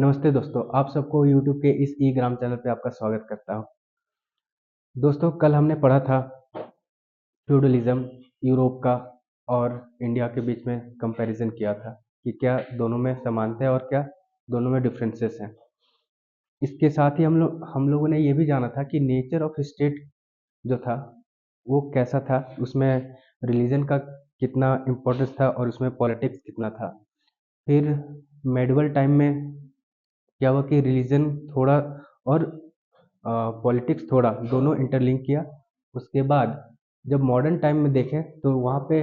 नमस्ते दोस्तों, आप सबको यूट्यूब के इस ई ग्राम चैनल पे आपका स्वागत करता हूँ। दोस्तों, कल हमने पढ़ा था फ्यूडलिज्म यूरोप का और इंडिया के बीच में कंपैरिजन किया था कि क्या दोनों में समानता है और क्या दोनों में डिफरेंसेस हैं। इसके साथ ही हम लोगों ने ये भी जाना था कि नेचर ऑफ स्टेट जो था वो कैसा था, उसमें रिलीजन का कितना इम्पोर्टेंस था और उसमें पॉलिटिक्स कितना था। फिर मेडिवल टाइम में क्या हुआ कि रिलीजन थोड़ा और पॉलिटिक्स थोड़ा दोनों इंटरलिंक किया। उसके बाद जब मॉडर्न टाइम में देखें तो वहाँ पे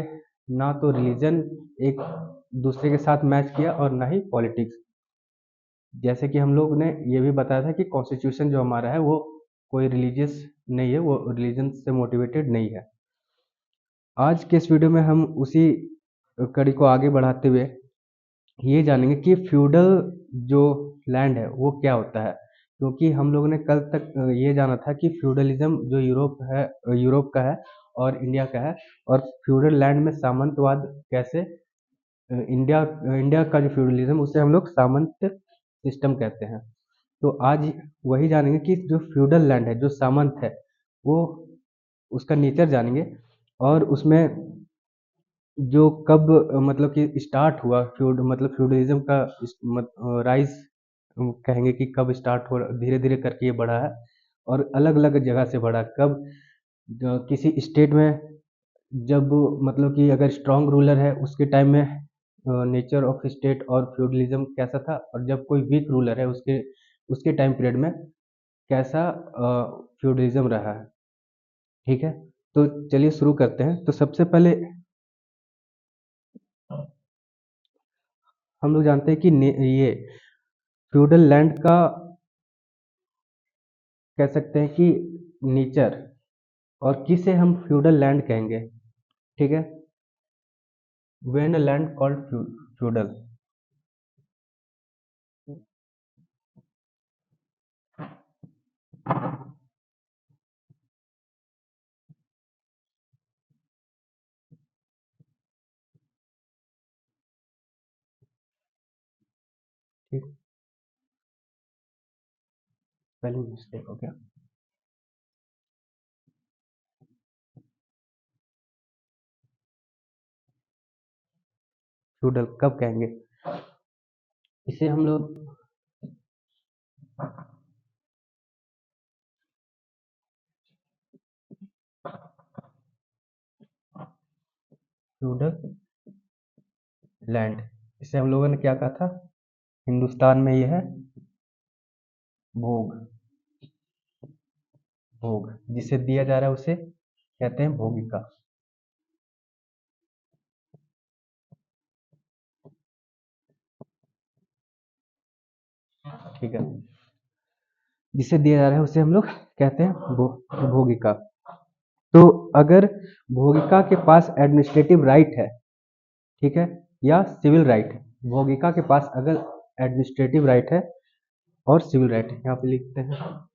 ना तो रिलीजन एक दूसरे के साथ मैच किया और ना ही पॉलिटिक्स। जैसे कि हम लोग ने ये भी बताया था कि कॉन्स्टिट्यूशन जो हमारा है वो कोई रिलीजियस नहीं है, वो रिलीजन से मोटिवेटेड नहीं है। आज के इस वीडियो में हम उसी कड़ी को आगे बढ़ाते हुए ये जानेंगे कि फ्यूडल जो लैंड है वो क्या होता है। क्योंकि हम लोगों ने कल तक ये जाना था कि फ्यूडलिज्म जो यूरोप का है और इंडिया का है, और फ्यूडल लैंड में सामंतवाद कैसे इंडिया का जो फ्यूडलिज्म उसे हम लोग सामंत सिस्टम कहते हैं। तो आज वही जानेंगे कि जो फ्यूडल लैंड है, जो सामंत है, वो उसका नेचर जानेंगे और उसमें जो कब मतलब कि स्टार्ट हुआ फ्यूडलिज्म का राइज कहेंगे कि कब स्टार्ट हो, धीरे धीरे करके ये बढ़ा है और अलग अलग जगह से बढ़ा। कब किसी स्टेट में जब मतलब कि अगर स्ट्रांग रूलर है उसके टाइम में नेचर ऑफ स्टेट और फ्यूडलिज्म कैसा था, और जब कोई वीक रूलर है उसके उसके टाइम पीरियड में कैसा फ्यूडलिज्म रहा है। ठीक है, तो चलिए शुरू करते हैं। तो सबसे पहले हम लोग जानते हैं कि ये फ्यूडल लैंड का कह सकते हैं कि नेचर, और किसे हम फ्यूडल लैंड कहेंगे। ठीक है, when a land called feudal. ठीक, पहली मिस्टेक हो गया। फ्यूडल कब कहेंगे इसे हम लोग। फ्यूडल लैंड, इसे हम लोगों ने क्या कहा था, हिंदुस्तान में ये है भोग। भोग जिसे दिया जा रहा है उसे कहते हैं भोगिका। ठीक है, जिसे दिया जा रहा है उसे हम लोग कहते हैं भोगिका। तो अगर भोगिका के पास एडमिनिस्ट्रेटिव राइट है, ठीक है, या सिविल राइट है, भोगिका के पास अगर एडमिनिस्ट्रेटिव राइट है और सिविल राइट है, यहाँ पे लिखते हैं।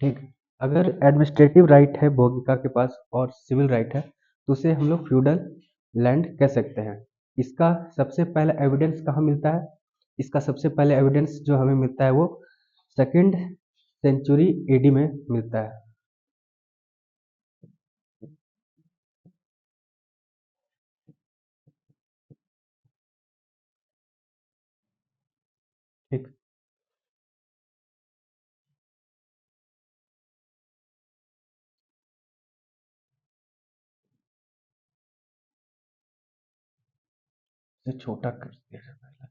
ठीक, अगर एडमिनिस्ट्रेटिव राइट है भोगिका के पास और सिविल राइट है तो उसे हम लोग फ्यूडल लैंड कह सकते हैं। इसका सबसे पहला एविडेंस कहाँ मिलता है? इसका सबसे पहले एविडेंस जो हमें मिलता है वो सेकंड सेंचुरी एडी में मिलता है। ठीक, इसे छोटा कर दिया जाता है।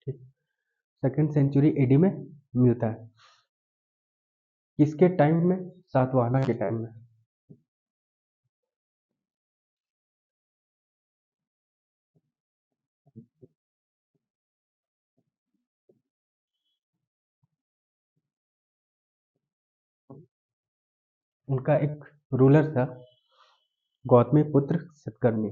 ठीक, सेकंड सेंचुरी एडी में मिलता है। किसके टाइम में? सातवाहना के टाइम में। उनका एक रूलर था गौतमीपुत्र सतकर्णी।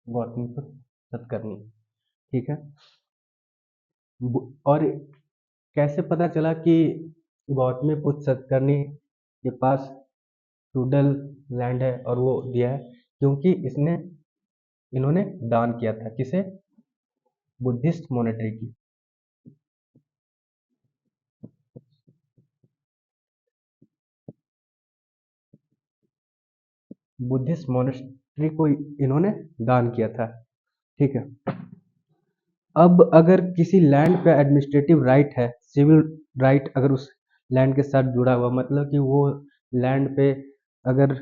गौतमीपुत्र सतकर्णी, ठीक है। और कैसे पता चला कि गौतमीपुत्र सतकर्णी के पास फ्यूडल लैंड है और वो दिया है? क्योंकि इसने इन्होंने दान किया था किसे? बुद्धिस्ट मोनेटरी की। बुद्धिस्ट मोनेस्ट्री को इन्होंने दान किया था, ठीक है। अब अगर किसी लैंड पे एडमिनिस्ट्रेटिव राइट है, सिविल राइट अगर उस लैंड के साथ जुड़ा हुआ, मतलब कि वो लैंड पे अगर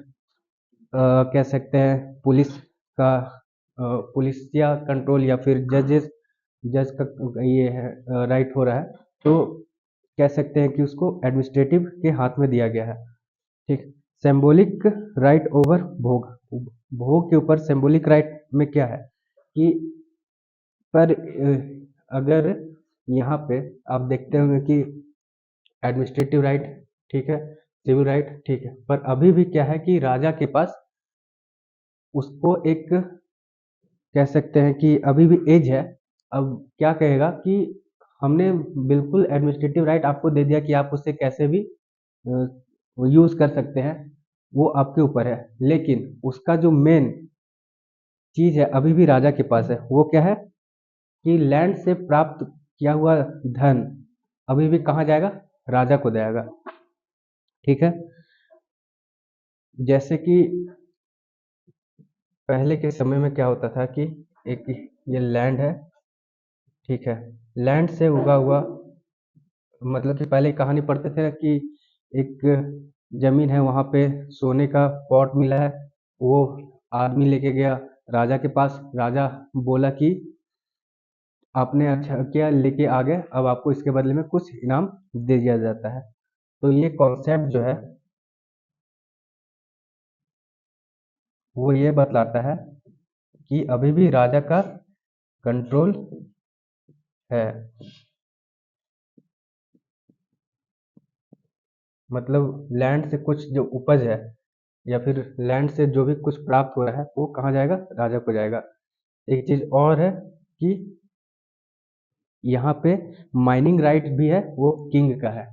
कह सकते हैं पुलिस का पुलिस या कंट्रोल या फिर जज का ये है राइट हो रहा है, तो कह सकते हैं कि उसको एडमिनिस्ट्रेटिव के हाथ में दिया गया है, ठीक। सिंबॉलिक राइट ओवर भोग, भोग के ऊपर सिंबॉलिक राइट में क्या है कि पर अगर यहाँ पे आप देखते होंगे कि एडमिनिस्ट्रेटिव राइट ठीक है, सिविल राइट ठीक है, पर अभी भी क्या है कि राजा के पास उसको एक कह सकते हैं कि अभी भी एज है। अब क्या कहेगा कि हमने बिल्कुल एडमिनिस्ट्रेटिव राइट आपको दे दिया कि आप उससे कैसे भी यूज कर सकते हैं, वो आपके ऊपर है, लेकिन उसका जो मेन चीज है अभी भी राजा के पास है। वो क्या है कि लैंड से प्राप्त किया हुआ धन अभी भी कहाँ जाएगा? राजा को जाएगा, ठीक है। जैसे कि पहले के समय में क्या होता था कि एक ये लैंड है, ठीक है, लैंड से उगा हुआ, मतलब कि पहले कहानी पढ़ते थे कि एक जमीन है वहां पे सोने का पॉट मिला है, वो आदमी लेके गया राजा के पास, राजा बोला कि आपने अच्छा किया लेके आ गए, अब आपको इसके बदले में कुछ इनाम दे दिया जाता है। तो ये कॉन्सेप्ट जो है वो ये बतलाता है कि अभी भी राजा का कंट्रोल है, मतलब लैंड से कुछ जो उपज है या फिर लैंड से जो भी कुछ प्राप्त हो रहा है वो कहाँ जाएगा? राजा को जाएगा। एक चीज और है कि यहाँ पे माइनिंग राइट भी है, वो किंग का है।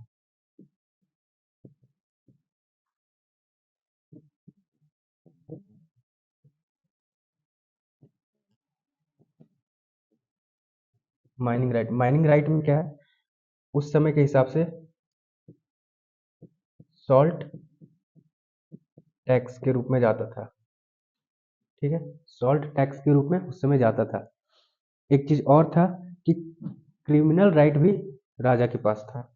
माइनिंग राइट में क्या है? उस समय के हिसाब से सॉल्ट टैक्स के रूप में जाता था, ठीक है, सॉल्ट टैक्स के रूप में उस समय जाता था। एक चीज और था कि क्रिमिनल राइट भी राजा के पास था।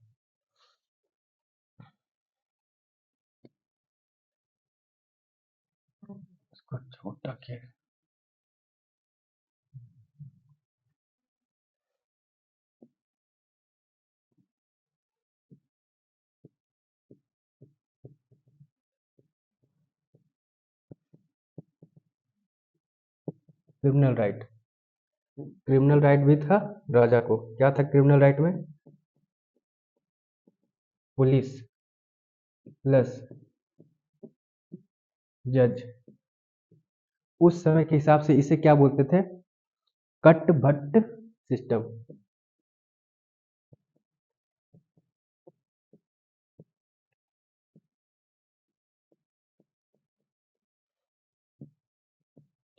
इसको छोटा क्या है? क्रिमिनल राइट, क्रिमिनल राइट भी था राजा को। क्या था क्रिमिनल राइट में? पुलिस प्लस जज। उस समय के हिसाब से इसे क्या बोलते थे? कट भट्ट सिस्टम,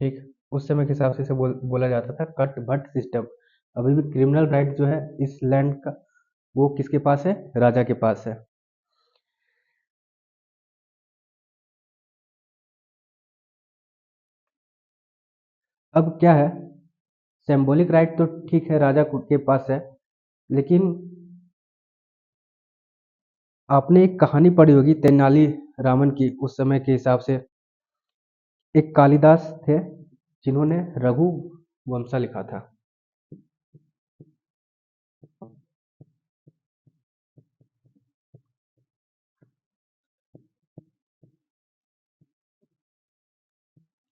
ठीक। उस समय के हिसाब से इसे बोला जाता था कट भट्ट सिस्टम। अभी भी क्रिमिनल राइट जो है इस लैंड का वो किसके पास है? राजा के पास है। अब क्या है, सिंबॉलिक राइट तो ठीक है राजा के पास है, लेकिन आपने एक कहानी पढ़ी होगी तेनाली रामन की, उस समय के हिसाब से एक कालिदास थे जिन्होंने रघु वंशा लिखा था।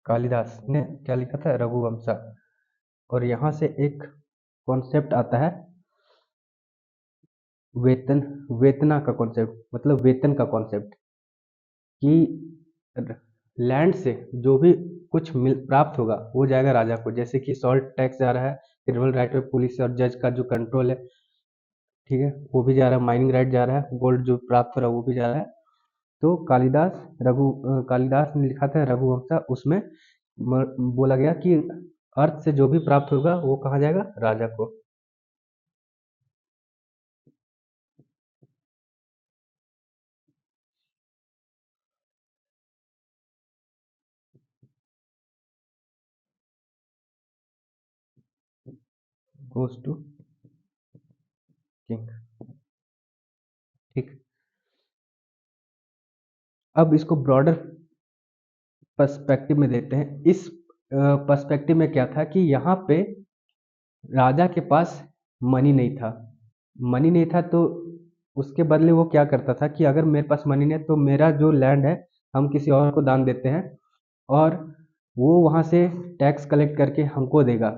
कालिदास ने क्या लिखा था? रघुवंशा। और यहाँ से एक कॉन्सेप्ट आता है वेतन, वेतना का कॉन्सेप्ट, मतलब वेतन का कॉन्सेप्ट, कि लैंड से जो भी कुछ मिल प्राप्त होगा वो जाएगा राजा को। जैसे कि सॉल्ट टैक्स जा रहा है, क्रिमिनल राइट पे पुलिस और जज का जो कंट्रोल है, ठीक है, वो भी जा रहा है, माइनिंग राइट जा रहा है, गोल्ड जो प्राप्त हो रहा है वो भी जा रहा है। तो कालिदास ने लिखा था रघुवंशा, उसमें बोला गया कि अर्थ से जो भी प्राप्त होगा वो कहाँ जाएगा? राजा को। Goes to king. ठीक। अब इसको ब्रॉडर पर्सपेक्टिव में देखते हैं। इस पर्सपेक्टिव में क्या था कि यहाँ पे राजा के पास मनी नहीं था। मनी नहीं था तो उसके बदले वो क्या करता था कि अगर मेरे पास मनी नहीं है तो मेरा जो लैंड है हम किसी और को दान देते हैं, और वो वहाँ से टैक्स कलेक्ट करके हमको देगा।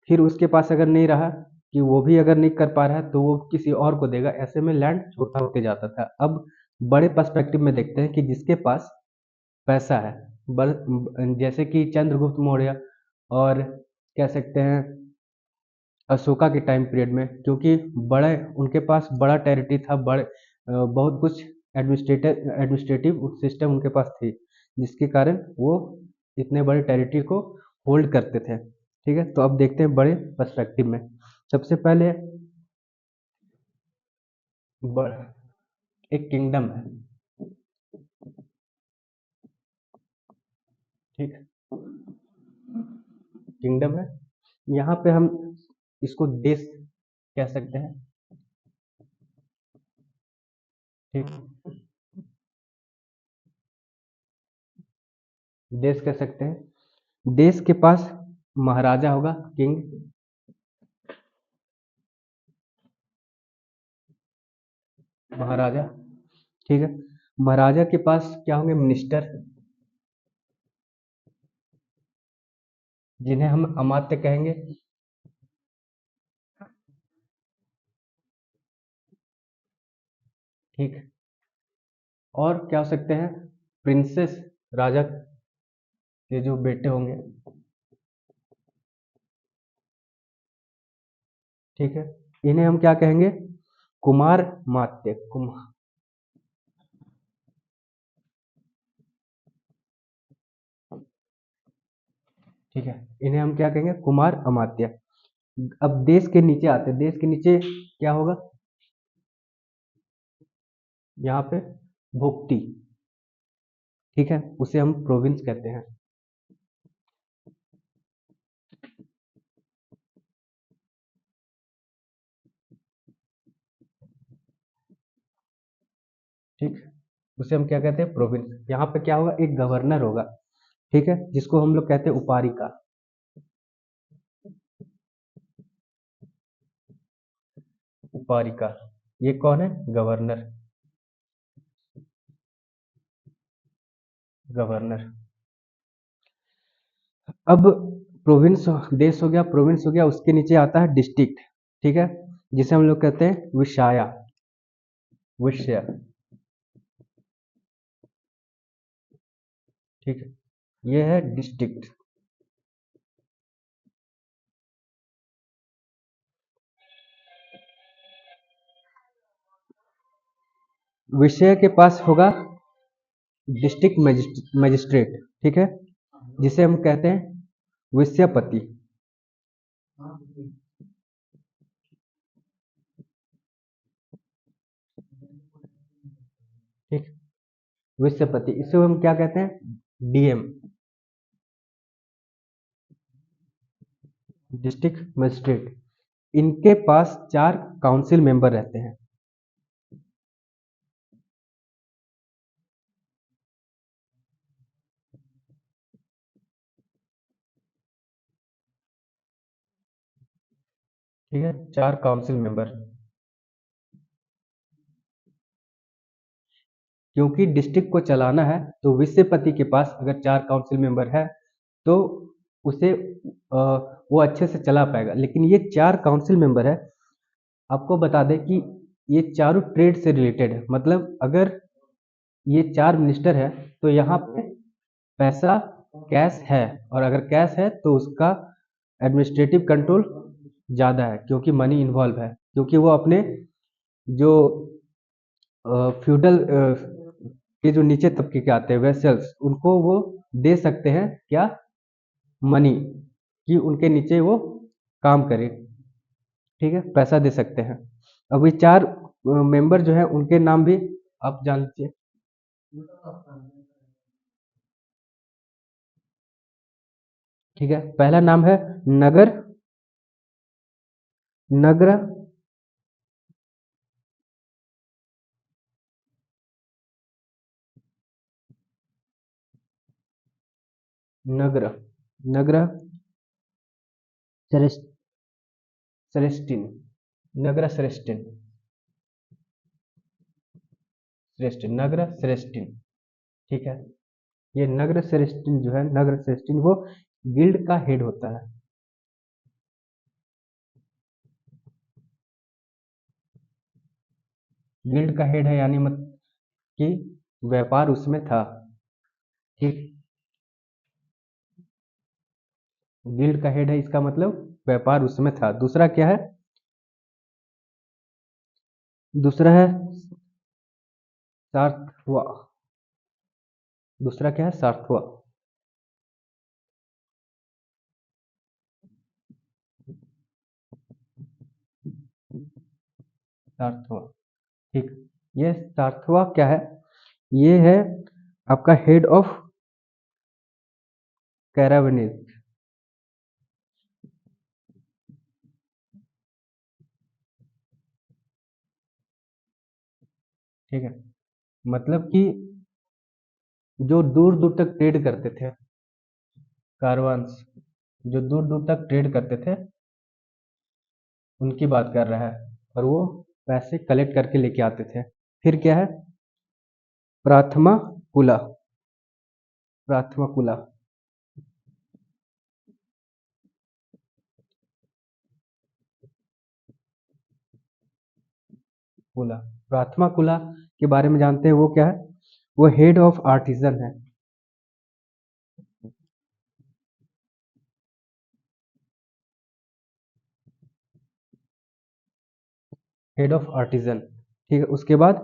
फिर उसके पास अगर नहीं रहा, कि वो भी अगर नहीं कर पा रहा है, तो वो किसी और को देगा। ऐसे में लैंड छोटा होते जाता था। अब बड़े पर्सपेक्टिव में देखते हैं कि जिसके पास पैसा है, जैसे कि चंद्रगुप्त मौर्य, और कह सकते हैं अशोका के टाइम पीरियड में, क्योंकि बड़े उनके पास बड़ा टेरिटरी था, बहुत कुछ एडमिनिस्ट्रेटिव सिस्टम उनके पास थी, जिसके कारण वो इतने बड़े टेरिटरी को होल्ड करते थे। ठीक है, तो अब देखते हैं बड़े पर्सपेक्टिव में। सबसे पहले एक किंगडम है। ठीक, किंगडम है। यहाँ पे हम इसको देश कह सकते हैं। ठीक, देश कह सकते हैं। देश के पास महाराजा होगा, किंग। महाराजा, ठीक है। महाराजा के पास क्या होंगे? मिनिस्टर, जिन्हें हम अमात्य कहेंगे। ठीक। और क्या हो सकते हैं? प्रिंसेस, राजा के जो बेटे होंगे। ठीक है, इन्हें हम क्या कहेंगे? कुमार मात्य। ठीक है, इन्हें हम क्या कहेंगे? कुमार अमात्य। अब देश के नीचे आते हैं। देश के नीचे क्या होगा? यहाँ पे भुक्ति। ठीक है, उसे हम प्रोविंस कहते हैं। ठीक, उसे हम क्या कहते हैं? प्रोविंस। यहाँ पे क्या होगा? एक गवर्नर होगा, ठीक है, जिसको हम लोग कहते हैं उपारिका। उपारिका, ये कौन है? गवर्नर। गवर्नर। अब प्रोविंस, देश हो गया, प्रोविंस हो गया, उसके नीचे आता है डिस्ट्रिक्ट। ठीक है, जिसे हम लोग कहते हैं विषाया, विषय। ठीक है, ये है डिस्ट्रिक्ट। विषय के पास होगा डिस्ट्रिक्ट मजिस्ट्रेट। ठीक है, जिसे हम कहते हैं विषयपति। ठीक, विषयपति, इसे हम क्या कहते हैं? DM, district magistrate. इनके पास 4 काउंसिल मेंबर रहते हैं। ठीक है, 4 काउंसिल मेंबर। क्योंकि डिस्ट्रिक्ट को चलाना है, तो विषयपति के पास अगर 4 काउंसिल मेंबर है तो उसे वो अच्छे से चला पाएगा। लेकिन ये 4 काउंसिल मेंबर है, आपको बता दें कि ये चारों ट्रेड से रिलेटेड है। मतलब अगर ये 4 मिनिस्टर है तो यहाँ पे पैसा कैश है, और अगर कैश है तो उसका एडमिनिस्ट्रेटिव कंट्रोल ज़्यादा है, क्योंकि मनी इन्वॉल्व है, क्योंकि वो अपने जो फ्यूडल के जो नीचे तबके के आते हैं वेसल्स, उनको वो दे सकते हैं क्या, मनी, कि उनके नीचे वो काम करे। ठीक है, पैसा दे सकते हैं। अब ये 4 मेंबर जो है उनके नाम भी आप जान लीजिए। ठीक है, पहला नाम है नगर नग्र नग्र नग्र सेरेस्ट सेरेस्टिन नग्र सेरेस्टिन श्रेष्ठिन नग्र श्रेष्ठिन। ठीक है, ये नग्र श्रेष्ठिन जो है, नग्र श्रेष्ठिन वो गिल्ड का हेड होता है। गिल्ड का हेड है, यानी मत कि व्यापार उसमें था। ठीक, गिल्ड का हेड है, इसका मतलब व्यापार उसमें था। दूसरा क्या है, दूसरा है सार्थवा। दूसरा क्या है, सार्थवा। सार्थवा। ठीक, ये सार्थवा क्या है, ये है आपका हेड ऑफ कैरावनीज। ठीक है, मतलब कि जो दूर दूर तक ट्रेड करते थे, कारवांस, जो दूर दूर तक ट्रेड करते थे, उनकी बात कर रहा है। और वो पैसे कलेक्ट करके लेके आते थे। फिर क्या है, प्राथमा कुला। प्राथमा कुला कुला प्राथमा कुला के बारे में जानते हैं, वो क्या है, वो हेड ऑफ आर्टिजन है। Head of artisan. ठीक है, उसके बाद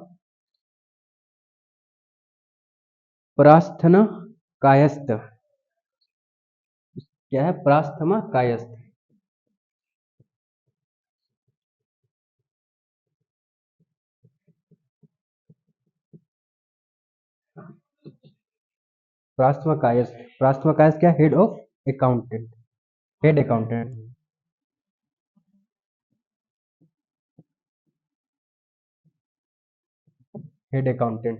प्रास्थना कायस्थ। क्या है, प्रास्थमा कायस्थ। प्रास्थमा कायस्थ, प्रास्थमा कायस्थ क्या, head of accountant, head accountant. Head accountant.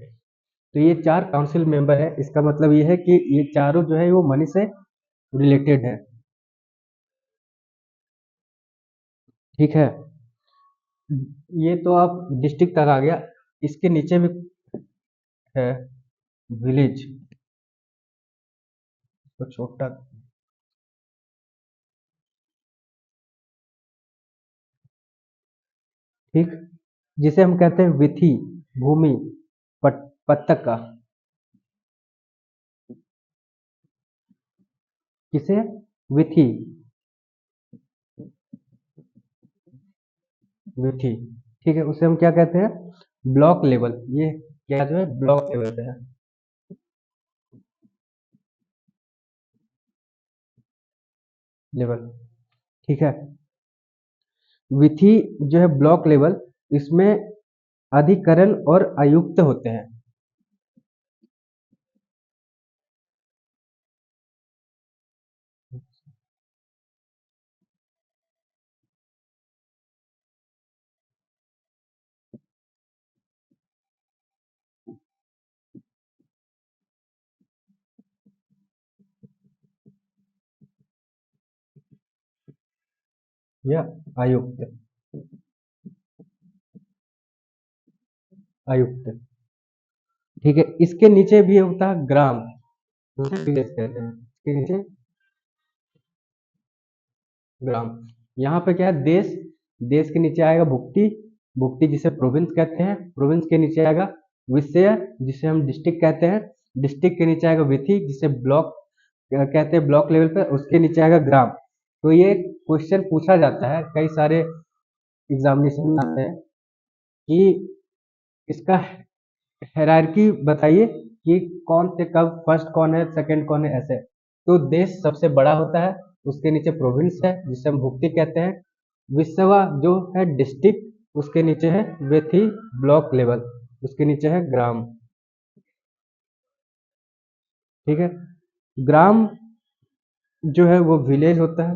तो ये 4 काउंसिल मेंबर है, इसका मतलब ये है कि ये चारों जो है वो मनी से रिलेटेड है। ठीक है, ये तो आप डिस्ट्रिक्ट तक आ गया। इसके नीचे भी है विलेज, तो छोटा। ठीक, जिसे हम कहते हैं विथी, भूमि, पट्टका। किसे, विथी, विथी। ठीक है, उसे हम क्या कहते हैं, ब्लॉक लेवल। ये क्या जो है, ब्लॉक लेवल पे है। लेवल। ठीक है, विथी जो है ब्लॉक लेवल, इसमें अधिकरण और आयुक्त होते हैं। या आयुक्त, आयुक्त। ठीक है, इसके नीचे भी होता है ग्राम, उसे विलेज कहते हैं। इसके नीचे ग्राम। यहाँ पे क्या है, देश, देश के नीचे आएगा भुक्ति, भुक्ति जिसे प्रोविंस कहते हैं, प्रोविंस के नीचे आएगा विषय जिसे हम डिस्ट्रिक्ट कहते हैं, डिस्ट्रिक्ट के नीचे आएगा विथि जिसे ब्लॉक कहते हैं, ब्लॉक लेवल पे, उसके नीचे आएगा ग्राम। तो ये क्वेश्चन पूछा जाता है, कई सारे एग्जामिनेशन में आते हैं कि इसका हायरार्की बताइए कि कौन से कब फर्स्ट कौन है, सेकंड कौन है, ऐसे। तो देश सबसे बड़ा होता है, उसके नीचे प्रोविंस है जिसे हम भुक्ति कहते हैं, विश्वा जो है डिस्ट्रिक्ट, उसके नीचे है वेथी ब्लॉक लेवल, उसके नीचे है ग्राम। ठीक है, ग्राम जो है वो विलेज होता है।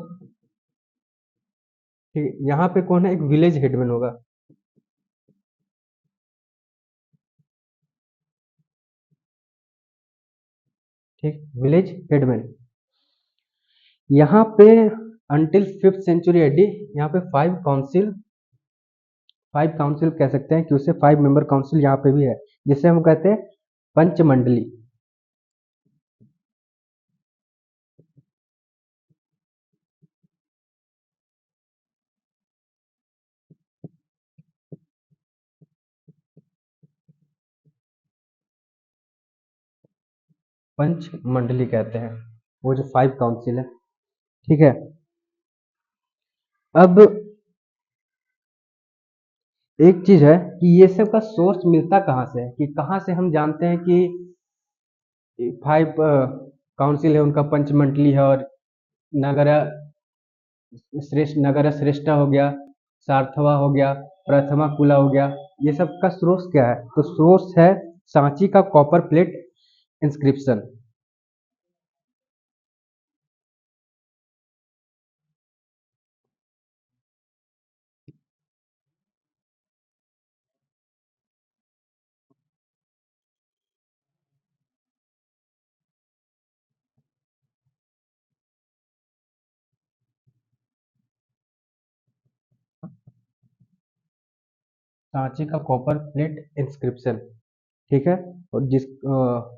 ठीक है, यहाँ पे कौन है, एक विलेज हेडमैन होगा। ठीक, विलेज हेडमैन। यहाँ पे अंटिल 5th सेंचुरी एडी यहाँ पे फाइव काउंसिल कह सकते हैं कि उससे 5 मेंबर काउंसिल यहाँ पे भी है, जिसे हम कहते हैं पंचमंडली। पंचमंडली कहते हैं वो जो 5 काउंसिल है। ठीक है, अब एक चीज है कि ये सब का सोर्स मिलता कहाँ से है, कि कहाँ से हम जानते हैं कि 5 काउंसिल है उनका पंचमंडली है, और नगर नगर श्रेष्ठा हो गया, सार्थवा हो गया, प्रथमा कुला हो गया, ये सब का सोर्स क्या है, तो सोर्स है सांची का कॉपर प्लेट इंस्क्रिप्शन। सांची का कॉपर प्लेट इंस्क्रिप्शन। ठीक है, और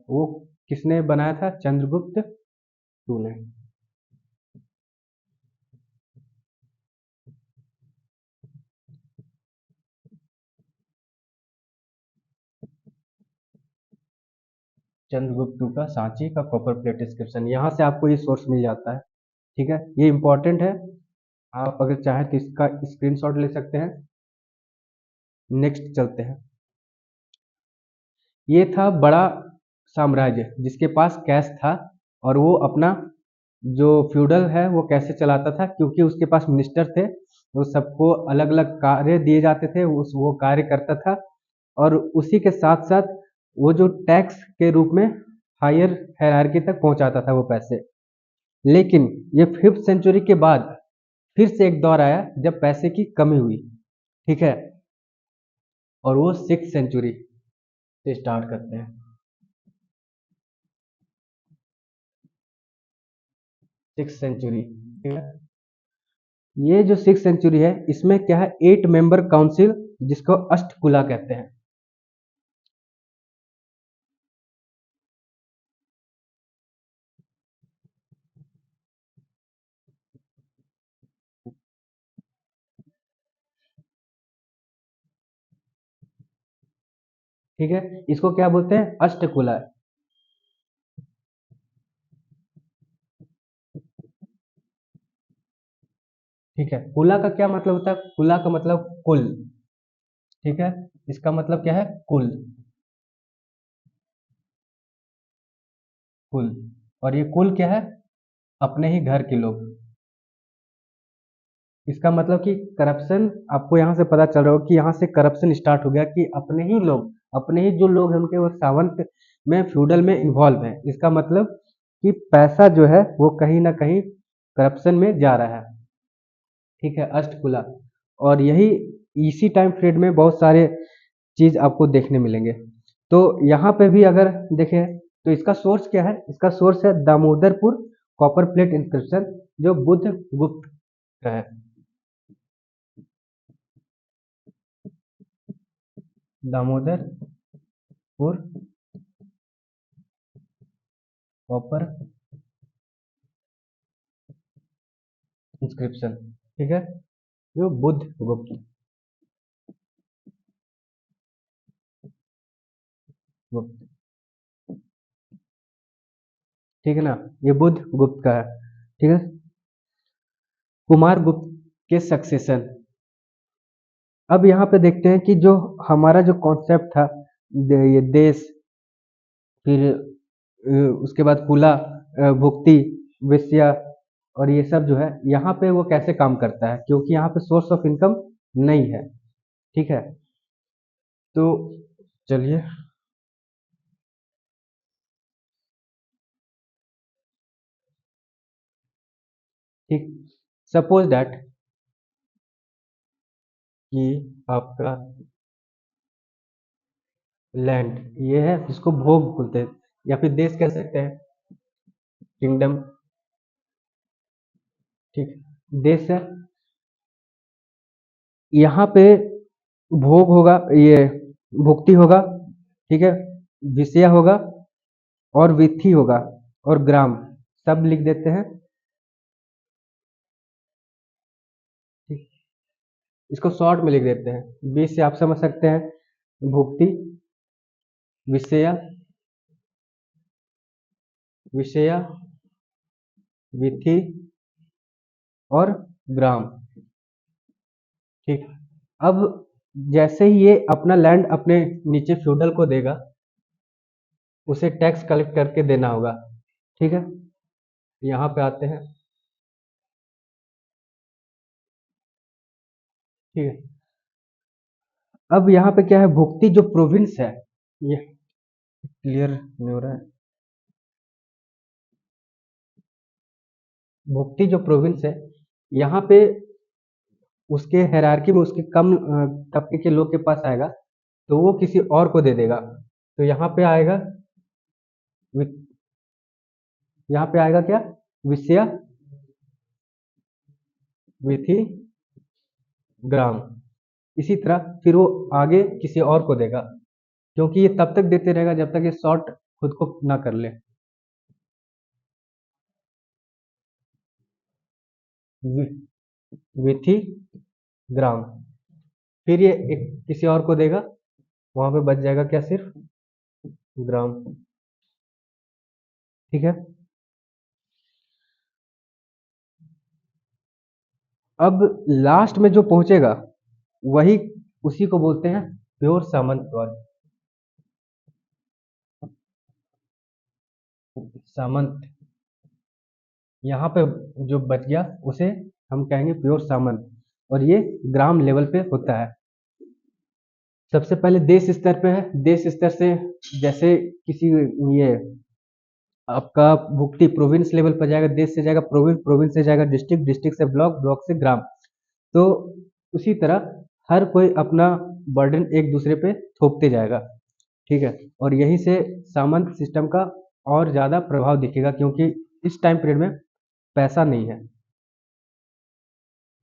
वो किसने बनाया था, चंद्रगुप्त टू ने। चंद्रगुप्त टू का सांची का कॉपर प्लेट इंस्क्रिप्शन, यहाँ से आपको ये सोर्स मिल जाता है। ठीक है, ये इंपॉर्टेंट है, आप अगर चाहें तो इसका स्क्रीनशॉट ले सकते हैं। नेक्स्ट चलते हैं। ये था बड़ा साम्राज्य जिसके पास कैश था, और वो अपना जो फ्यूडल है वो कैसे चलाता था, क्योंकि उसके पास मिनिस्टर थे, वो सबको अलग अलग कार्य दिए जाते थे, वो कार्य करता था, और उसी के साथ साथ वो जो टैक्स के रूप में हायर हायरार्की तक पहुंचाता था वो पैसे। लेकिन ये 5th सेंचुरी के बाद फिर से एक दौर आया जब पैसे की कमी हुई। ठीक है, और वो 6th सेंचुरी से स्टार्ट करते हैं। 6th सेंचुरी, ठीक है, ये जो 6th सेंचुरी है इसमें क्या है, 8 मेंबर काउंसिल जिसको अष्टकुला कहते हैं। ठीक है, इसको क्या बोलते हैं, अष्टकुला। ठीक है, कुला का क्या मतलब होता है, कुला का मतलब कुल। ठीक है, इसका मतलब क्या है, कुल, कुल। और ये कुल क्या है, अपने ही घर के लोग। इसका मतलब कि करप्शन, आपको यहाँ से पता चल रहा होगा कि यहाँ से करप्शन स्टार्ट हो गया, कि अपने ही लोग, अपने ही जो लोग हैं उनके वो सावंत में, फ्यूडल में इन्वॉल्व है। इसका मतलब कि पैसा जो है वो कहीं ना कहीं करप्शन में जा रहा है। ठीक है, अष्टकुला। और यही इसी टाइम पीरियड में बहुत सारे चीज आपको देखने मिलेंगे। तो यहाँ पे भी अगर देखें तो इसका सोर्स क्या है, इसका सोर्स है दामोदरपुर कॉपर प्लेट इंस्क्रिप्शन, जो बुद्ध गुप्त का है। दामोदरपुर कॉपर इंस्क्रिप्शन, ठीक है, जो बुद्ध गुप्त गुप्त, ठीक है ना, ये बुद्ध गुप्त का है, ठीक है। कुमार गुप्त के सक्सेशन, अब यहाँ पे देखते हैं कि जो हमारा जो कॉन्सेप्ट था, ये देश, फिर उसके बाद कुला, भुक्ति, वेश्या, और ये सब जो है यहाँ पे वो कैसे काम करता है, क्योंकि यहाँ पे सोर्स ऑफ इनकम नहीं है, ठीक है। तो चलिए, ठीक, सपोज दैट कि आपका लैंड ये है, जिसको भोग बोलते हैं, या फिर देश कह सकते हैं, किंगडम, ठीक, देश है। यहाँ पे भोग होगा, ये भुक्ति होगा, ठीक है, विषया होगा, और विथि होगा, और ग्राम, सब लिख देते हैं, ठीक, इसको शॉर्ट में लिख देते हैं, बीच से आप समझ सकते हैं, भुक्ति, विषया, विषया, विथि, और ग्राम, ठीक। अब जैसे ही ये अपना लैंड अपने नीचे फ्यूडल को देगा, उसे टैक्स कलेक्ट करके देना होगा, ठीक है। यहाँ पे आते हैं, ठीक है। अब यहाँ पे क्या है, भुक्ति जो प्रोविंस है, ये क्लियर नहीं हो रहा है, भुक्ति जो प्रोविंस है, यहाँ पे उसके हायरार्की में उसके कम तबके के लोग के पास आएगा, तो वो किसी और को दे देगा, तो यहाँ पे आएगा, यहाँ पे आएगा क्या, विषया, विथि, ग्राम। इसी तरह फिर वो आगे किसी और को देगा, क्योंकि ये तब तक देते रहेगा जब तक ये शॉर्ट खुद को ना कर ले, विथि, ग्राम, फिर ये एक किसी और को देगा, वहां पे बच जाएगा क्या, सिर्फ ग्राम, ठीक है। अब लास्ट में जो पहुंचेगा, वही, उसी को बोलते हैं प्योर सामंतवाद, सामंत, यहाँ पे जो बच गया उसे हम कहेंगे प्योर सामंत, और ये ग्राम लेवल पे होता है। सबसे पहले देश स्तर पे है, देश स्तर से जैसे किसी, ये आपका भुक्ति प्रोविंस लेवल पर जाएगा, देश से जाएगा प्रोविंस, प्रोविंस से जाएगा डिस्ट्रिक्ट, डिस्ट्रिक्ट से ब्लॉक, ब्लॉक से ग्राम, तो उसी तरह हर कोई अपना बर्डन एक दूसरे पे थोपते जाएगा, ठीक है। और यहीं से सामंत सिस्टम का और ज़्यादा प्रभाव दिखेगा, क्योंकि इस टाइम पीरियड में पैसा नहीं है,